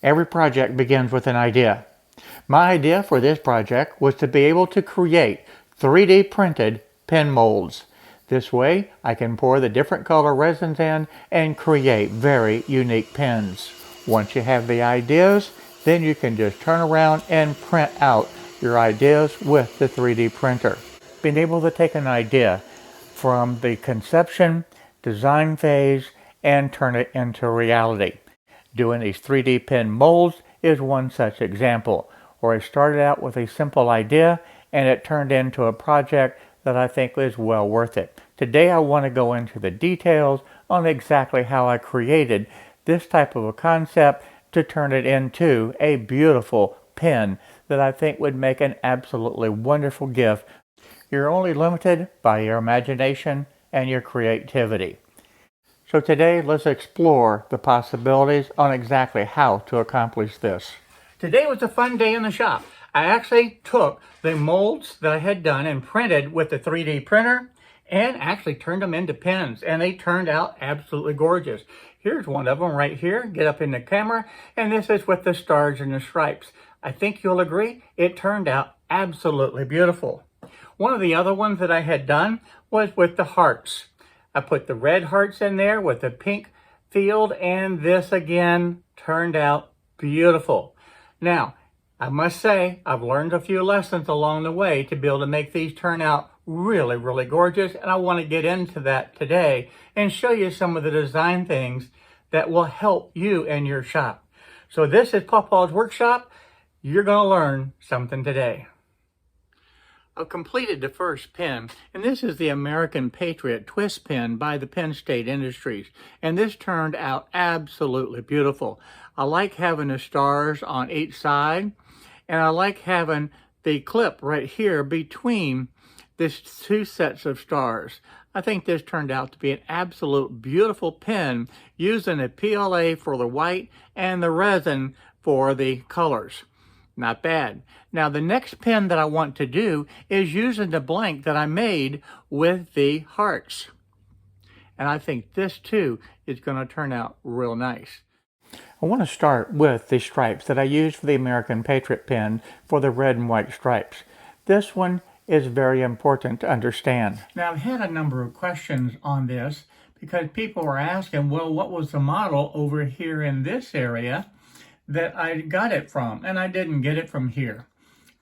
Every project begins with an idea. My idea for this project was to be able to create 3D printed pen molds. This way I can pour the different color resins in and create very unique pens. Once you have the ideas, then you can just turn around and print out your ideas with the 3D printer. Being able to take an idea from the conception, design phase, and turn it into reality. Doing these 3D pen molds is one such example, where I started out with a simple idea and it turned into a project that I think is well worth it. Today I want to go into the details on exactly how I created this type of a concept to turn it into a beautiful pen that I think would make an absolutely wonderful gift. You're only limited by your imagination and your creativity. So today let's explore the possibilities on exactly how to accomplish this. Today was a fun day in the shop. I actually took the molds that I had done and printed with the 3D printer and actually turned them into pens, and they turned out absolutely gorgeous. Here's one of them right here. Get up in the camera, and this is with the stars and the stripes. I think you'll agree it turned out absolutely beautiful. One of the other ones that I had done was with the hearts. I put the red hearts in there with the pink field, and this again turned out beautiful. Now, I must say, I've learned a few lessons along the way to be able to make these turn out really, really gorgeous, and I want to get into that today and show you some of the design things that will help you in your shop. So this is Pawpaw's Workshop. You're going to learn something today. I've completed the first pen, and this is the American Patriot Twist pen by the Penn State Industries, and this turned out absolutely beautiful. I like having the stars on each side, and I like having the clip right here between these two sets of stars. I think this turned out to be an absolute beautiful pen using a PLA for the white and the resin for the colors. Not bad. Now the next pen that I want to do is using the blank that I made with the hearts. And I think this too is going to turn out real nice. I want to start with the stripes that I used for the American Patriot pen for the red and white stripes. This one is very important to understand. Now I've had a number of questions on this because people were asking, well, what was the model over here in this area that I got it from? And I didn't get it from here.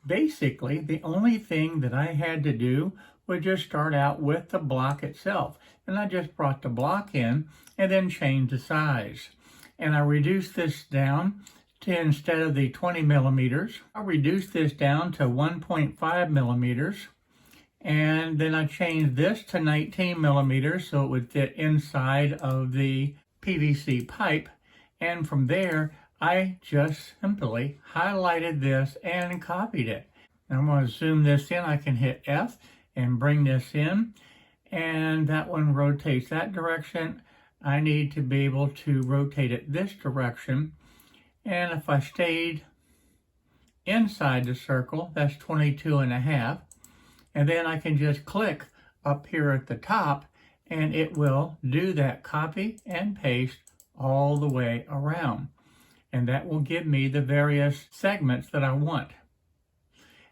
Basically, the only thing that I had to do was just start out with the block itself. And I just brought the block in and then changed the size. And I reduced this down to, instead of the 20 millimeters, I reduced this down to 1.5 millimeters. And then I changed this to 19 millimeters so it would fit inside of the PVC pipe. And from there, I just simply highlighted this and copied it. Now I'm going to zoom this in. I can hit F and bring this in, and that one rotates that direction. I need to be able to rotate it this direction, and if I stayed inside the circle, that's 22.5, and then I can just click up here at the top and it will do that copy and paste all the way around. And that will give me the various segments that I want.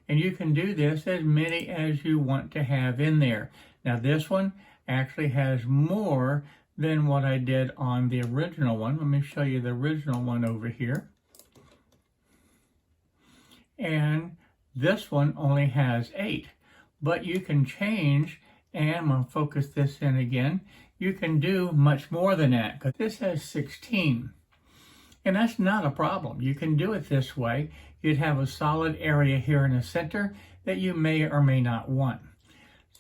And you can do this as many as you want to have in there. Now this one actually has more than what I did on the original one. Let me show you the original one over here. And this one only has 8. But you can change, and I'm going to focus this in again. You can do much more than that, because this has 16. And that's not a problem. You can do it this way. You'd have a solid area here in the center that you may or may not want.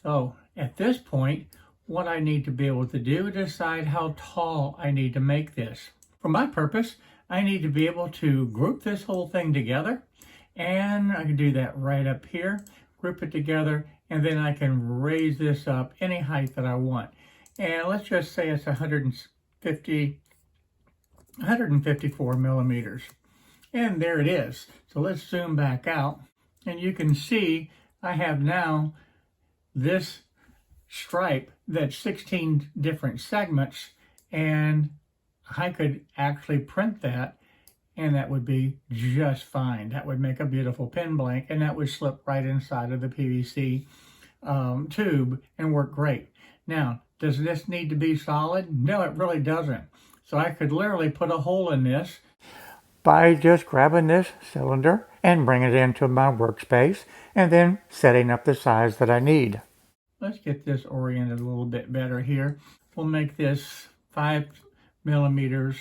So at this point, what I need to be able to do is decide how tall I need to make this. For my purpose, I need to be able to group this whole thing together, and I can do that right up here, group it together, and then I can raise this up any height that I want. And let's just say it's 154 millimeters. And there it is. So let's zoom back out, and you can see I have now this stripe that's 16 different segments, and I could actually print that and that would be just fine. That would make a beautiful pen blank, and that would slip right inside of the PVC tube and work great. Now, does this need to be solid? No, it really doesn't. So I could literally put a hole in this by just grabbing this cylinder and bringing it into my workspace and then setting up the size that I need. Let's get this oriented a little bit better here. We'll make this 5 millimeters,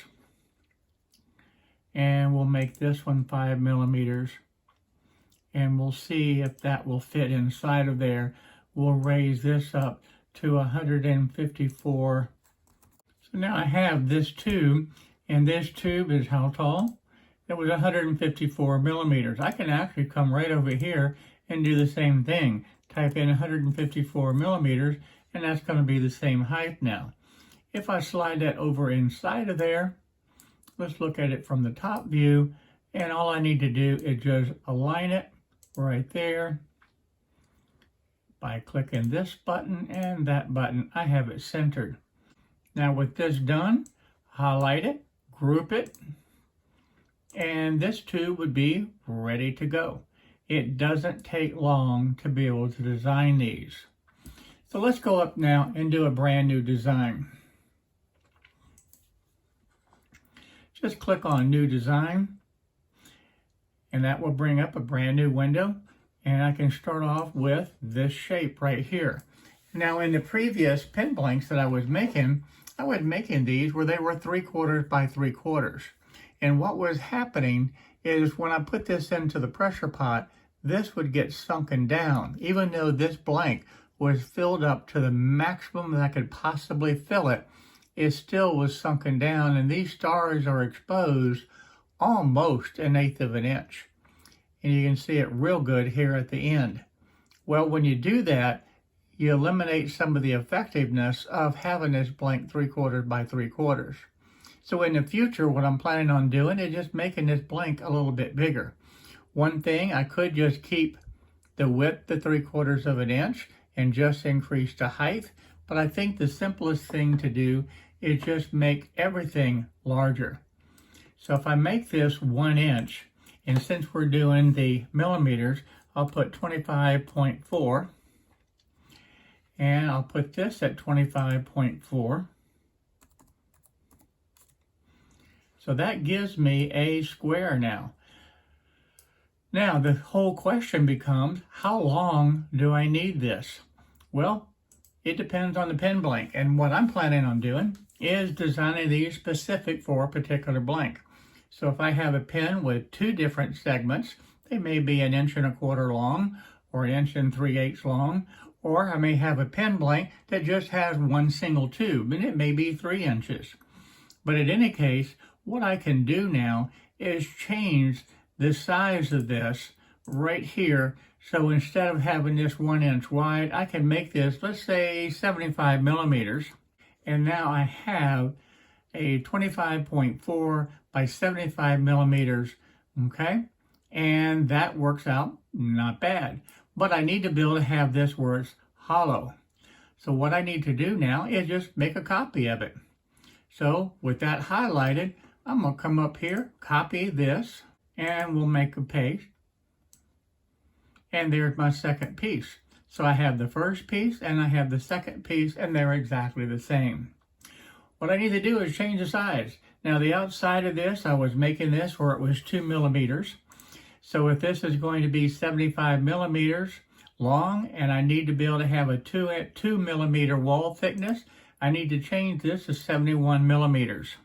and we'll make this one 5 millimeters, and we'll see if that will fit inside of there. We'll raise this up to 154. So now I have this tube, and this tube is how tall? It was 154 millimeters. I can actually come right over here and do the same thing. Type in 154 millimeters, and that's going to be the same height now. If I slide that over inside of there, let's look at it from the top view, and all I need to do is just align it right there by clicking this button and that button. I have it centered. Now with this done, highlight it, group it, and this tube would be ready to go. It doesn't take long to be able to design these. So let's go up now and do a brand new design. Just click on New Design, and that will bring up a brand new window, and I can start off with this shape right here. Now in the previous pen blanks that I was making these where they were 3/4 by 3/4. And what was happening is when I put this into the pressure pot, this would get sunken down. Even though this blank was filled up to the maximum that I could possibly fill it, it still was sunken down, and these stars are exposed almost 1/8 of an inch. And you can see it real good here at the end. Well, when you do that, you eliminate some of the effectiveness of having this blank 3/4 by 3/4. So in the future, what I'm planning on doing is just making this blank a little bit bigger. One thing, I could just keep the width to 3/4 of an inch and just increase the height, but I think the simplest thing to do is just make everything larger. So if I make this 1 inch, and since we're doing the millimeters, I'll put 25.4, and I'll put this at 25.4. So that gives me a square now. Now the whole question becomes, how long do I need this? Well, it depends on the pen blank, and what I'm planning on doing is designing these specific for a particular blank. So if I have a pen with 2 different segments, they may be 1.25 inches long or 1 3/8 long, or I may have a pen blank that just has one single tube, and it may be 3 inches. But in any case, what I can do now is change the size of this right here. So instead of having this 1 inch wide, I can make this, let's say 75 millimeters. And now I have a 25.4 by 75 millimeters, okay? And that works out not bad. But I need to be able to have this where it's hollow. So what I need to do now is just make a copy of it. So with that highlighted, I'm going to come up here, copy this, and we'll make a paste. And there's my second piece. So I have the first piece and I have the second piece, and they're exactly the same. What I need to do is change the size. Now the outside of this, I was making this where it was 2 millimeters. So if this is going to be 75 millimeters long, and I need to be able to have a 2 millimeter wall thickness, I need to change this to 71 millimeters.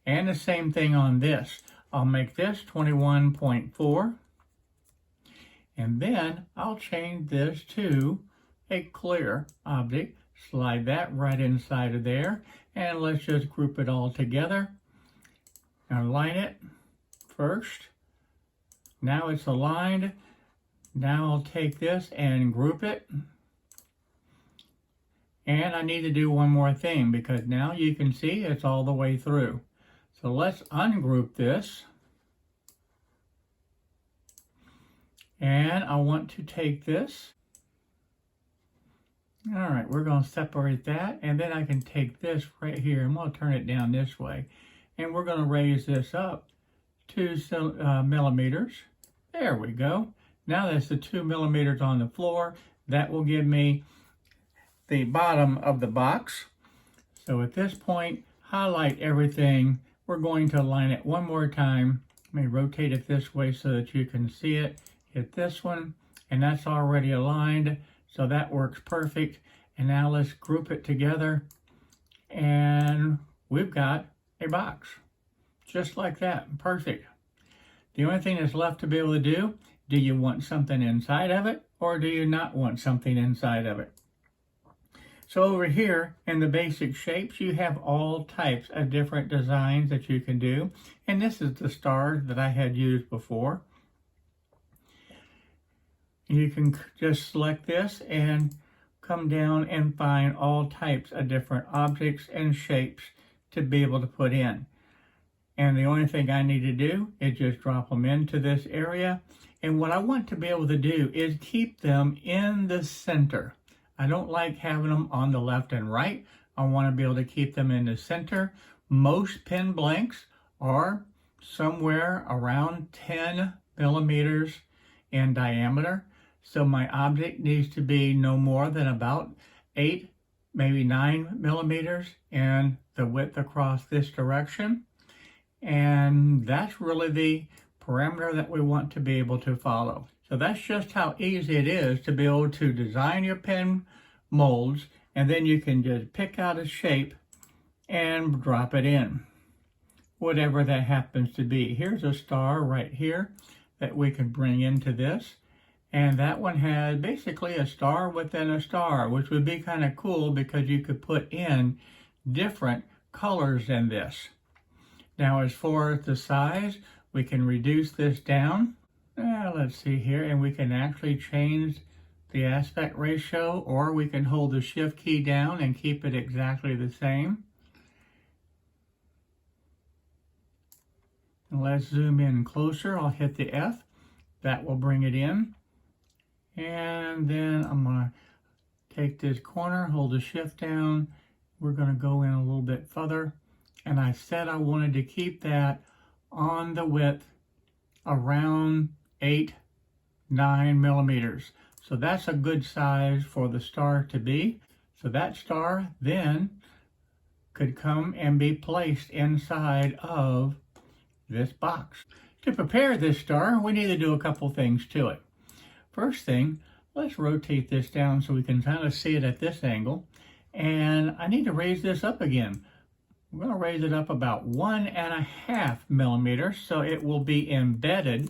And the same thing on this. I'll make this 21.4. And then I'll change this to a clear object. Slide that right inside of there. And let's just group it all together. Align it first. Now it's aligned. Now I'll take this and group it. And I need to do one more thing, because now you can see it's all the way through. So let's ungroup this. And I want to take this. All right, we're going to separate that. And then I can take this right here, and we'll turn it down this way. and we're going to raise this up 2 millimeters. There we go. Now that's the 2 millimeters on the floor. That will give me the bottom of the box. So at this point, highlight everything. We're going to align it one more time. Let me rotate it this way so that you can see it. Hit this one, and that's already aligned, so that works perfect. And now let's group it together, and we've got a box. Just like that, perfect. The only thing that's left to be able to do you want something inside of it, or do you not want something inside of it? So over here in the basic shapes, you have all types of different designs that you can do. And this is the stars that I had used before. You can just select this and come down and find all types of different objects and shapes to be able to put in. And the only thing I need to do is just drop them into this area. And what I want to be able to do is keep them in the center. I don't like having them on the left and right. I want to be able to keep them in the center. Most pen blanks are somewhere around 10 millimeters in diameter. So my object needs to be no more than about 8, maybe 9 millimeters in the width across this direction. And that's really the parameter that we want to be able to follow. So that's just how easy it is to be able to design your pen molds, and then you can just pick out a shape and drop it in, whatever that happens to be. Here's a star right here that we can bring into this, and that one has basically a star within a star, which would be kind of cool because you could put in different colors in this. Now as far as the size, we can reduce this down. Let's see here, and we can actually change the aspect ratio, or we can hold the shift key down and keep it exactly the same. And let's zoom in closer. I'll hit the F. That will bring it in. And then I'm going to take this corner, hold the shift down. We're going to go in a little bit further. And I said I wanted to keep that on the width around 8, 9 millimeters. So that's a good size for the star to be. So that star then could come and be placed inside of this box. To prepare this star, we need to do a couple things to it. First thing, let's rotate this down so we can kind of see it at this angle. And I need to raise this up again. I'm going to raise it up about 1.5 millimeters so it will be embedded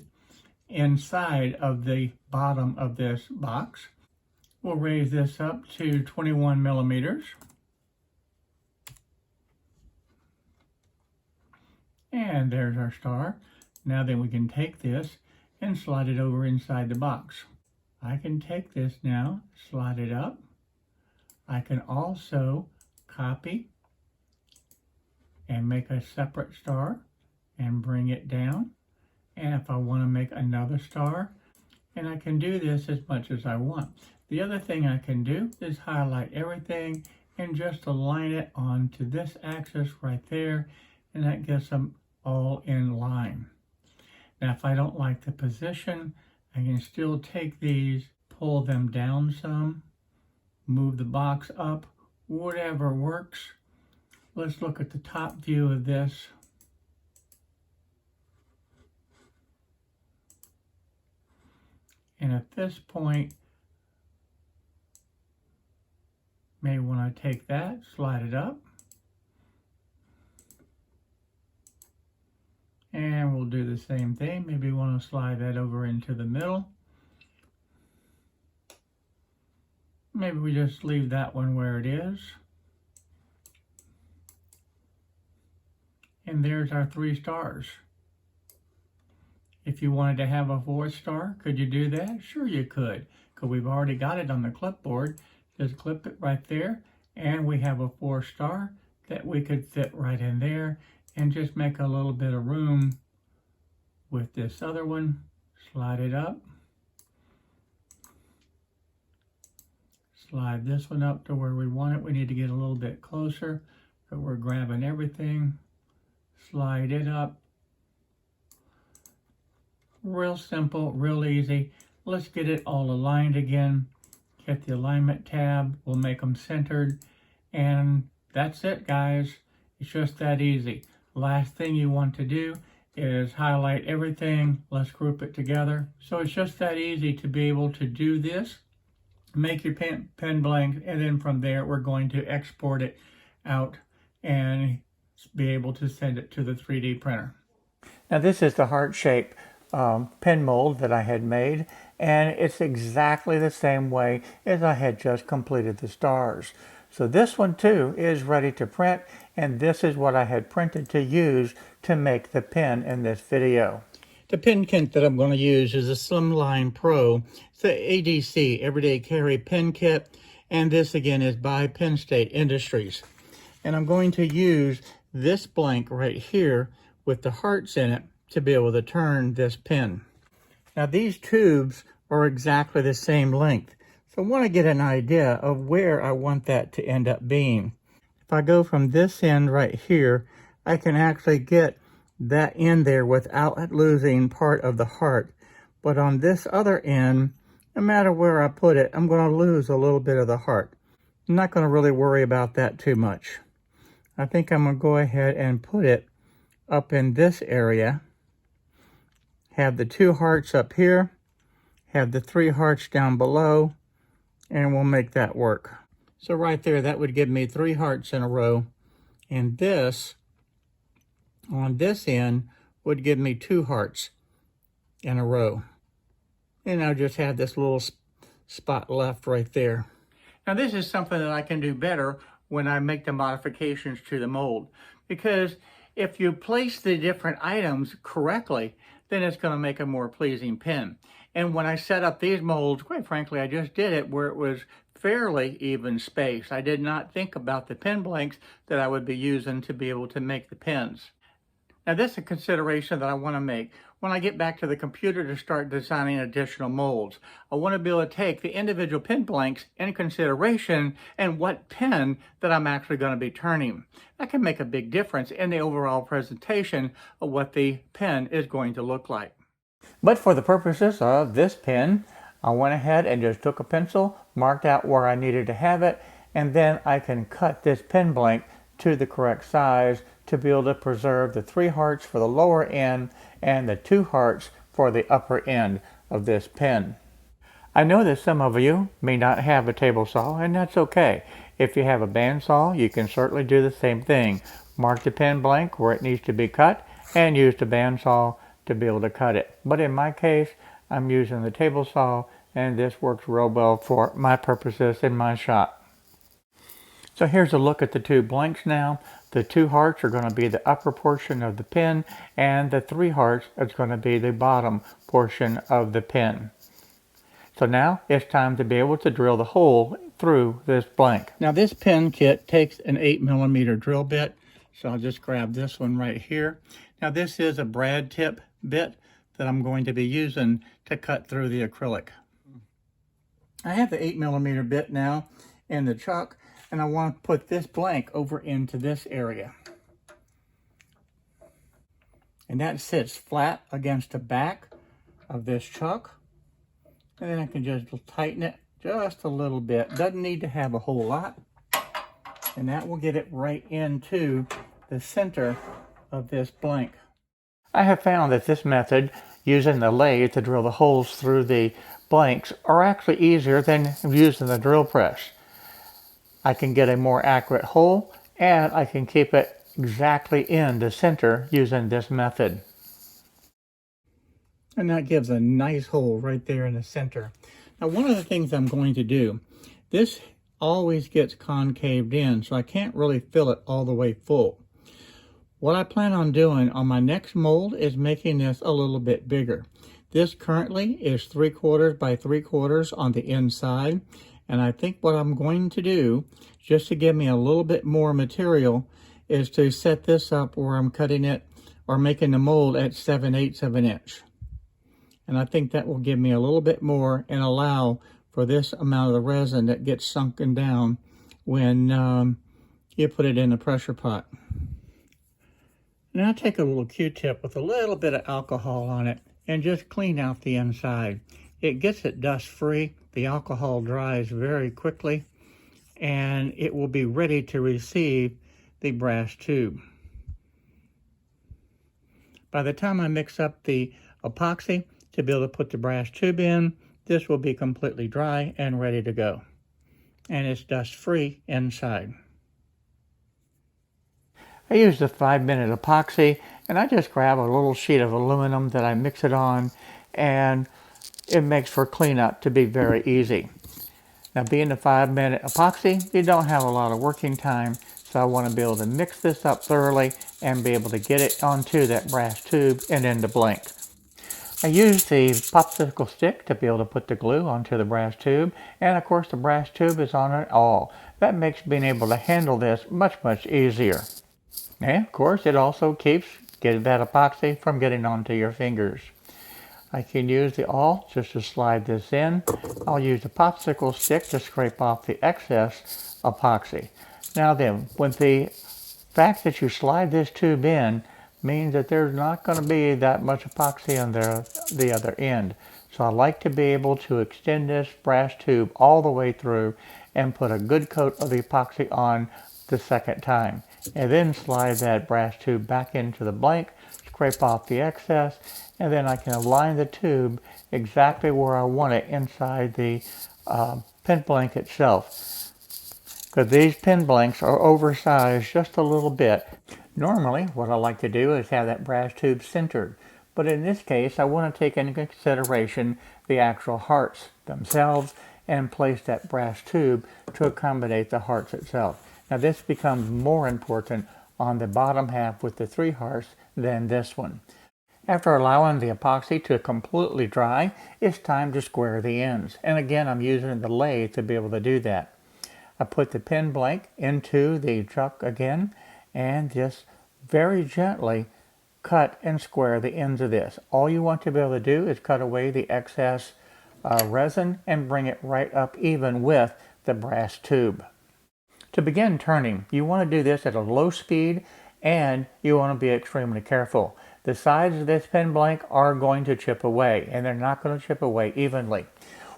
inside of the bottom of this box. We'll raise this up to 21 millimeters. And there's our star. Now then we can take this and slide it over inside the box. I can take this now, slide it up. I can also copy and make a separate star and bring it down. And if I want to make another star, and I can do this as much as I want. The other thing I can do is highlight everything and just align it onto this axis right there, and that gets them all in line. Now if I don't like the position, I can still take these, pull them down some, move the box up, whatever works. Let's look at the top view of this. And at this point, may want to take that, slide it up. And we'll do the same thing. Maybe want to slide that over into the middle. Maybe we just leave that one where it is. And there's our 3 stars. If you wanted to have a 4th star, could you do that? Sure you could, because we've already got it on the clipboard. Just clip it right there, and we have a 4th star that we could fit right in there, and just make a little bit of room with this other one. Slide it up. Slide this one up to where we want it. We need to get a little bit closer, but we're grabbing everything. slide it up. Real simple, real easy. Let's get it all aligned again. Hit the alignment tab, we'll make them centered, and that's it, guys. It's just that easy. Last thing you want to do is highlight everything. Let's group it together. So it's just that easy to be able to do this. Make your pen blank, and then from there we're going to export it out and be able to send it to the 3D printer. Now this is the heart shape pen mold that I had made, and it's exactly the same way as I had just completed the stars. So this one too is ready to print, and this is what I had printed to use to make the pen in this video. The pen kit that I'm going to use is a Slimline Pro. It's the ADC Everyday Carry Pen Kit, and this again is by Penn State Industries. And I'm going to use this blank right here with the hearts in it to be able to turn this pen. Now these tubes are exactly the same length, so I want to get an idea of where I want that to end up being. If I go from this end right here, I can actually get that end there without losing part of the heart. But on this other end, no matter where I put it, I'm going to lose a little bit of the heart. I'm not going to really worry about that too much. I think I'm going to go ahead and put it up in this area. Have the 2 hearts up here, have the 3 hearts down below, and we'll make that work. So right there, that would give me 3 hearts in a row, and this, on this end, would give me 2 hearts in a row. And I'll just have this little spot left right there. Now this is something that I can do better when I make the modifications to the mold, because if you place the different items correctly, then it's going to make a more pleasing pen. And when I set up these molds, quite frankly, I just did it where it was fairly even spaced. I did not think about the pen blanks that I would be using to be able to make the pens. Now this is a consideration that I want to make when I get back to the computer to start designing additional molds. I want to be able to take the individual pen blanks in consideration and what pen that I'm actually going to be turning. That can make a big difference in the overall presentation of what the pen is going to look like. But for the purposes of this pen, I went ahead and just took a pencil, marked out where I needed to have it, and then I can cut this pen blank to the correct size to be able to preserve the 3 hearts for the lower end and the 2 hearts for the upper end of this pen. I know that some of you may not have a table saw, and that's okay. If you have a bandsaw, you can certainly do the same thing. Mark the pen blank where it needs to be cut and use the bandsaw to be able to cut it. But in my case, I'm using the table saw, and this works real well for my purposes in my shop. So here's a look at the 2 blanks now. The 2 hearts are going to be the upper portion of the pen, and the 3 hearts is going to be the bottom portion of the pen. So now it's time to be able to drill the hole through this blank. Now this pen kit takes an 8mm drill bit, so I'll just grab this one right here. Now this is a brad tip bit that I'm going to be using to cut through the acrylic. I have the 8mm bit now in the chuck, and I want to put this blank over into this area. And that sits flat against the back of this chuck. And then I can just tighten it just a little bit. Doesn't need to have a whole lot. And that will get it right into the center of this blank. I have found that this method, using the lathe to drill the holes through the blanks, are actually easier than using the drill press. I can get a more accurate hole, and I can keep it exactly in the center using this method. And that gives a nice hole right there in the center. Now one of the things I'm going to do, this always gets concaved in, so I can't really fill it all the way full. What I plan on doing on my next mold is making this a little bit bigger. This currently is 3/4 by 3/4 on the inside. And I think what I'm going to do, just to give me a little bit more material, is to set this up where I'm cutting it or making the mold at 7/8 of an inch. And I think that will give me a little bit more and allow for this amount of the resin that gets sunken down when you put it in the pressure pot. Now take a little Q-tip with a little bit of alcohol on it and just clean out the inside. It gets it dust free. The alcohol dries very quickly and it will be ready to receive the brass tube. By the time I mix up the epoxy to be able to put the brass tube in, this will be completely dry and ready to go. And it's dust free inside. I use the 5-minute epoxy, and I just grab a little sheet of aluminum that I mix it on, and it makes for cleanup to be very easy. Now, being the 5-minute epoxy, you don't have a lot of working time, so I want to be able to mix this up thoroughly and be able to get it onto that brass tube and into blank. I use the popsicle stick to be able to put the glue onto the brass tube, and of course the brass tube is on it all. That makes being able to handle this much easier. And of course it also keeps that epoxy from getting onto your fingers. I can use the awl just to slide this in. I'll use the popsicle stick to scrape off the excess epoxy. Now then, with the fact that you slide this tube in means that there's not going to be that much epoxy on the other end. So I like to be able to extend this brass tube all the way through and put a good coat of the epoxy on the second time. And then slide that brass tube back into the blank, scrape off the excess, and then I can align the tube exactly where I want it inside the pin blank itself. Because these pin blanks are oversized just a little bit. Normally, what I like to do is have that brass tube centered. But in this case, I want to take into consideration the actual hearts themselves and place that brass tube to accommodate the hearts itself. Now this becomes more important on the bottom half with the 3 hearts than this one. After allowing the epoxy to completely dry, it's time to square the ends. And again, I'm using the lathe to be able to do that. I put the pin blank into the chuck again and just very gently cut and square the ends of this. All you want to be able to do is cut away the excess resin and bring it right up even with the brass tube. To begin turning, you want to do this at a low speed and you want to be extremely careful. The sides of this pin blank are going to chip away and they're not going to chip away evenly.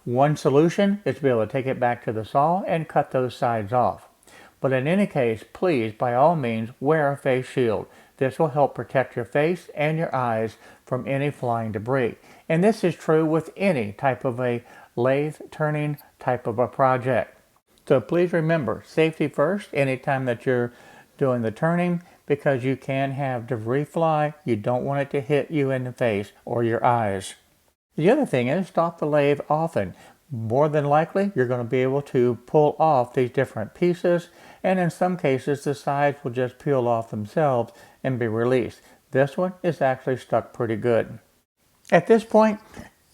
One solution is to be able to take it back to the saw and cut those sides off. But in any case, please, by all means, wear a face shield. This will help protect your face and your eyes from any flying debris. And this is true with any type of a lathe turning type of a project. So please remember, safety first anytime that you're doing the turning, because you can have debris fly. You don't want it to hit you in the face or your eyes. The other thing is stop the lathe often. More than likely, you're going to be able to pull off these different pieces, and in some cases, the sides will just peel off themselves and be released. This one is actually stuck pretty good. At this point,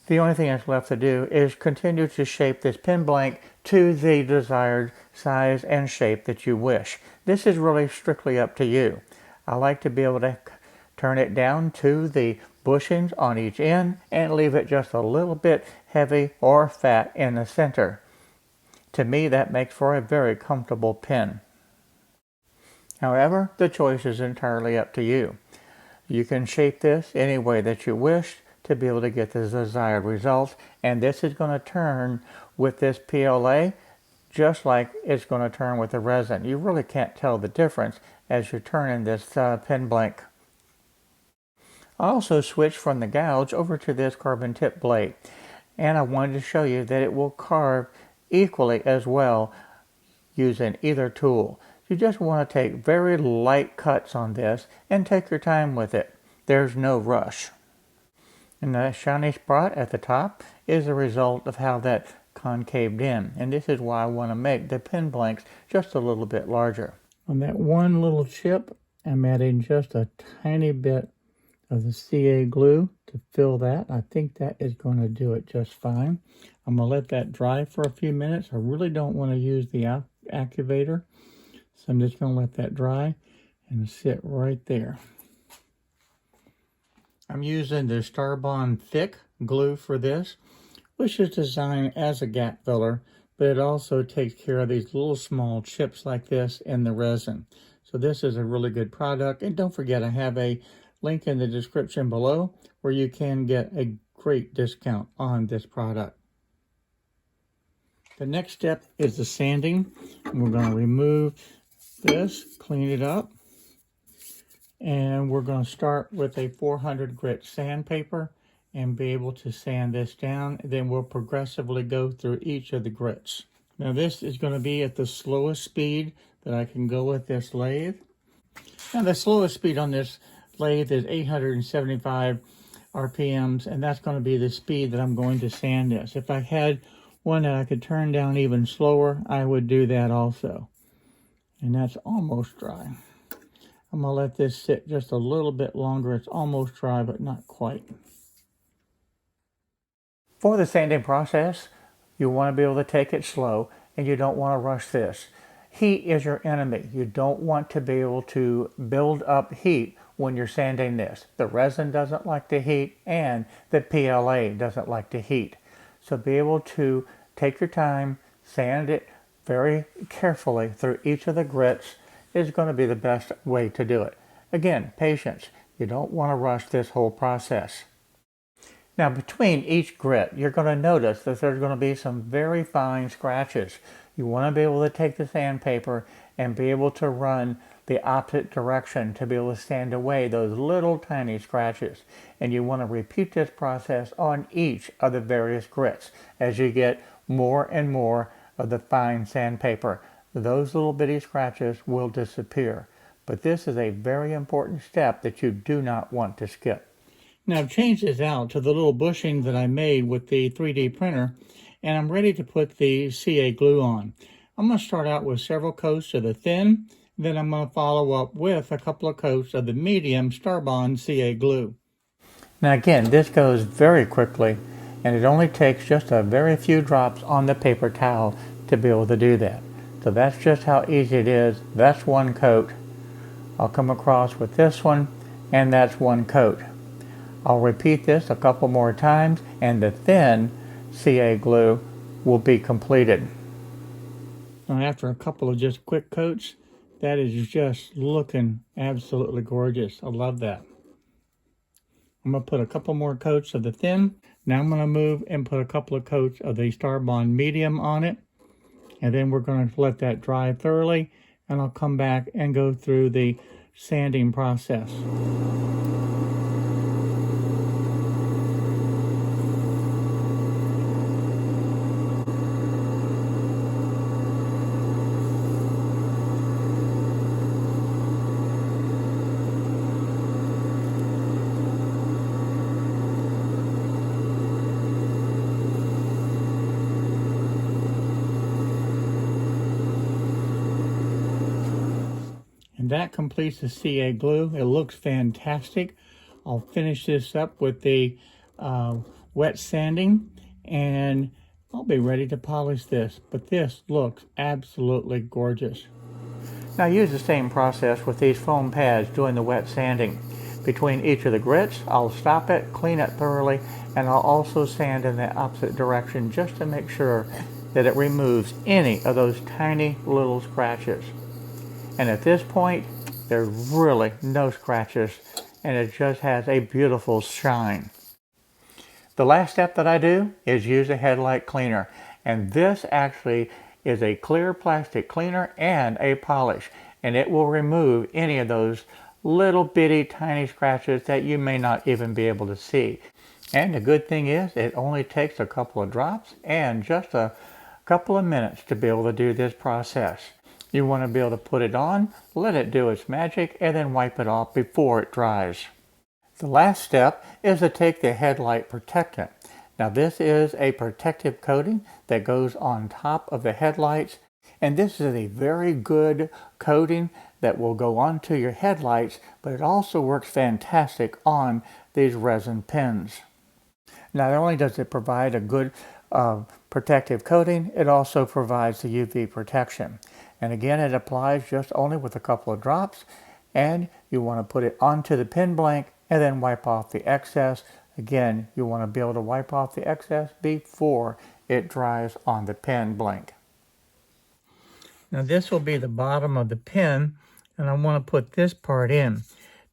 the only thing that's left to do is continue to shape this pin blank to the desired size and shape that you wish. This is really strictly up to you. I like to be able to turn it down to the bushings on each end and leave it just a little bit heavy or fat in the center. To me, that makes for a very comfortable pin. However, the choice is entirely up to you. You can shape this any way that you wish to be able to get the desired results, and this is going to turn with this PLA just like it's going to turn with the resin. You really can't tell the difference as you're turning this pin blank. I also switched from the gouge over to this carbon tip blade, and I wanted to show you that it will carve equally as well using either tool. You just want to take very light cuts on this and take your time with it. There's no rush. And the shiny spot at the top is a result of how that concaved in. And this is why I want to make the pin blanks just a little bit larger. On that one little chip, I'm adding just a tiny bit of the CA glue to fill that. I think that is going to do it just fine. I'm going to let that dry for a few minutes. I really don't want to use the activator, so I'm just going to let that dry and sit right there. I'm using the Starbond thick glue for this, which is designed as a gap filler, but it also takes care of these little small chips like this in the resin. So this is a really good product. And don't forget, I have a link in the description below where you can get a great discount on this product. The next step is the sanding. We're going to remove this, clean it up, and we're going to start with a 400 grit sandpaper and be able to sand this down. Then we'll progressively go through each of the grits. Now this is going to be at the slowest speed that I can go with this lathe. Now the slowest speed on this lathe is 875 RPMs, and that's going to be the speed that I'm going to sand this. If I had one that I could turn down even slower, I would do that also. And that's almost dry. I'm going to let this sit just a little bit longer. It's almost dry, but not quite. For the sanding process, you want to be able to take it slow, and you don't want to rush this. Heat is your enemy. You don't want to be able to build up heat when you're sanding this. The resin doesn't like the heat, and the PLA doesn't like the heat. So be able to take your time, sand it very carefully through each of the grits is going to be the best way to do it. Again, patience. You don't want to rush this whole process. Now between each grit, you're going to notice that there's going to be some very fine scratches. You want to be able to take the sandpaper and be able to run the opposite direction to be able to sand away those little tiny scratches. And you want to repeat this process on each of the various grits as you get more and more of the fine sandpaper. Those little bitty scratches will disappear. But this is a very important step that you do not want to skip. Now I've changed this out to the little bushing that I made with the 3D printer, and I'm ready to put the CA glue on. I'm going to start out with several coats of the thin, then I'm going to follow up with a couple of coats of the medium Starbond CA glue. Now again, this goes very quickly, and it only takes just a very few drops on the paper towel to be able to do that. So that's just how easy it is. That's one coat. I'll come across with this one, and that's one coat. I'll repeat this a couple more times, and the thin CA glue will be completed. Now after a couple of just quick coats, that is just looking absolutely gorgeous. I love that. I'm going to put a couple more coats of the thin. Now I'm going to move and put a couple of coats of the Starbond medium on it. And then we're going to let that dry thoroughly, and I'll come back and go through the sanding process. And that completes the CA glue. It looks fantastic. I'll finish this up with the wet sanding, and I'll be ready to polish this. But this looks absolutely gorgeous. Now use the same process with these foam pads doing the wet sanding. Between each of the grits, I'll stop it, clean it thoroughly, and I'll also sand in the opposite direction just to make sure that it removes any of those tiny little scratches. And at this point, there's really no scratches, and it just has a beautiful shine. The last step that I do is use a headlight cleaner, and this actually is a clear plastic cleaner and a polish, and it will remove any of those little bitty tiny scratches that you may not even be able to see. And the good thing is it only takes a couple of drops and just a couple of minutes to be able to do this process. You want to be able to put it on, let it do its magic, and then wipe it off before it dries. The last step is to take the headlight protectant. Now this is a protective coating that goes on top of the headlights, and this is a very good coating that will go onto your headlights, but it also works fantastic on these resin pins. Not only does it provide a good protective coating, it also provides the UV protection. And again, it applies just only with a couple of drops, and you want to put it onto the pin blank and then wipe off the excess. Again, you want to be able to wipe off the excess before it dries on the pin blank. Now this will be the bottom of the pin, and I want to put this part in.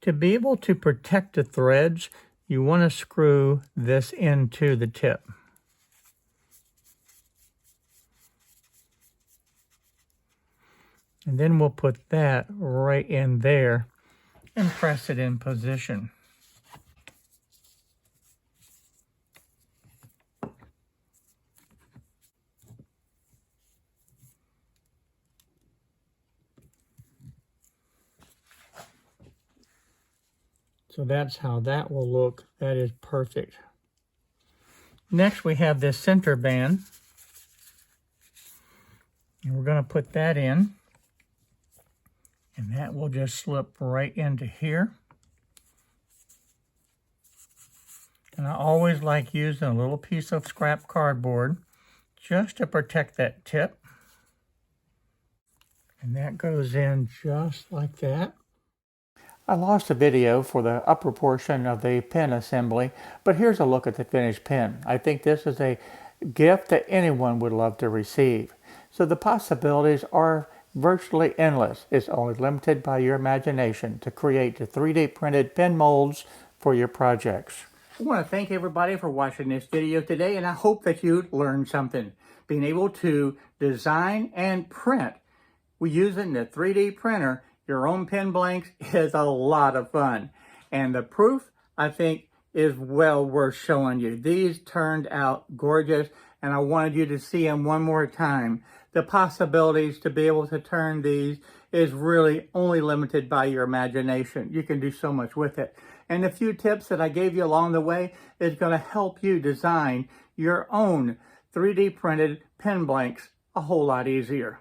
To be able to protect the threads, you want to screw this into the tip. And then we'll put that right in there and press it in position. So that's how that will look. That is perfect. Next we have this center band. And we're going to put that in. And that will just slip right into here. And I always like using a little piece of scrap cardboard just to protect that tip. And that goes in just like that. I lost a video for the upper portion of the pen assembly, but here's a look at the finished pen. I think this is a gift that anyone would love to receive. So the possibilities are virtually endless. It's only limited by your imagination to create the 3D printed pen molds for your projects. I want to thank everybody for watching this video today, and I hope that you learned something. Being able to design and print using the 3D printer your own pen blanks is a lot of fun. And the proof, I think, is well worth showing you. These turned out gorgeous, and I wanted you to see them one more time. The possibilities to be able to turn these is really only limited by your imagination. You can do so much with it. And the few tips that I gave you along the way is going to help you design your own 3D printed pen blanks a whole lot easier.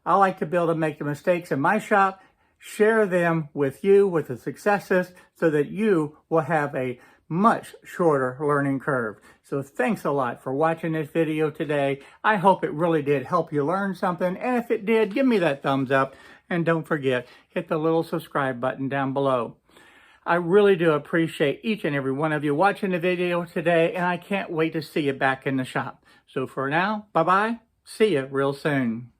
I like to be able to make the mistakes in my shop, share them with you, with the successes, so that you will have a much shorter learning curve. So thanks a lot for watching this video today. I hope it really did help you learn something. And if it did, give me that thumbs up. And don't forget, hit the little subscribe button down below. I really do appreciate each and every one of you watching the video today, and I can't wait to see you back in the shop. So for now, bye-bye. See you real soon.